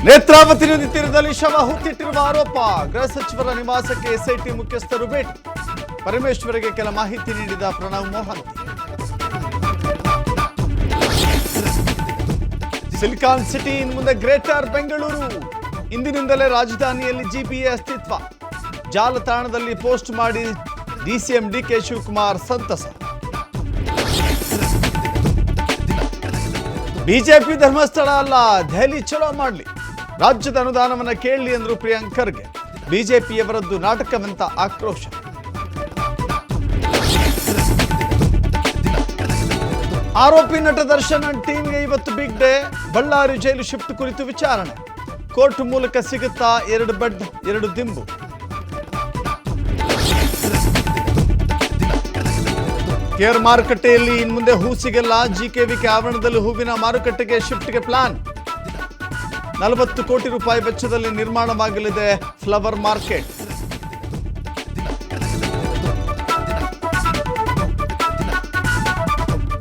ನೇತ್ರಾವತಿ ನದಿ ತೀರದಲ್ಲಿ ಶವ ಹೂತಿಟ್ಟಿರುವ ಆರೋಪ. ಗೃಹ ಸಚಿವರ ನಿವಾಸಕ್ಕೆ ಎಸ್ಐಟಿ ಮುಖ್ಯಸ್ಥರು ಭೇಟಿ. ಪರಮೇಶ್ವರಿಗೆ ಕೆಲ ಮಾಹಿತಿ ನೀಡಿದ ಪ್ರಣವ್ ಮೋಹಂತಿ. ಸಿಲಿಕಾನ್ ಸಿಟಿ ಇನ್ನು ಮುಂದೆ ಗ್ರೇಟರ್ ಬೆಂಗಳೂರು. ಇಂದಿನಿಂದಲೇ ರಾಜಧಾನಿಯಲ್ಲಿ ಜಿಪಿಎ ಅಸ್ತಿತ್ವ. ಜಾಲತಾಣದಲ್ಲಿ ಪೋಸ್ಟ್ ಮಾಡಿ ಡಿಸಿಎಂ ಡಿಕೆ ಶಿವಕುಮಾರ್ ಸಂತಸ. ಬಿಜೆಪಿ ಧರ್ಮಸ್ಥಳ ಅಲ್ಲ, ದೆಹಲಿ ಚಲೋ ಮಾಡಲಿ, ರಾಜ್ಯದ ಅನುದಾನವನ್ನು ಕೇಳಲಿ ಎಂದರು ಪ್ರಿಯಾಂಕ್ ಖರ್ಗೆ. ಬಿಜೆಪಿಯವರದ್ದು ನಾಟಕವೆಂತ ಆಕ್ರೋಶ. ಆರೋಪಿ ನಟ ದರ್ಶನ್ ಟೀಮ್ಗೆ ಇವತ್ತು ಬಿಗ್ ಡೇ. ಬಳ್ಳಾರಿ ಜೈಲು ಶಿಫ್ಟ್ ಕುರಿತು ವಿಚಾರಣೆ. ಕೋರ್ಟ್ ಮೂಲಕ ಸಿಗುತ್ತಾ 2 ಬೆಡ್ 2 ದಿಂಬು. ಕೇರ್ ಮಾರುಕಟ್ಟೆಯಲ್ಲಿ ಇನ್ನು ಮುಂದೆ ಹೂ ಸಿಗಲ್ಲ. ಜಿಕೆವಿಕೆ ಆವರಣದಲ್ಲಿ ಹೂವಿನ ಮಾರುಕಟ್ಟೆಗೆ ಶಿಫ್ಟ್ಗೆ ಪ್ಲಾನ್. 40 ಕೋಟಿ ರೂಪಾಯಿ ವೆಚ್ಚದಲ್ಲಿ ನಿರ್ಮಾಣವಾಗಲಿದೆ ಫ್ಲವರ್ ಮಾರ್ಕೆಟ್.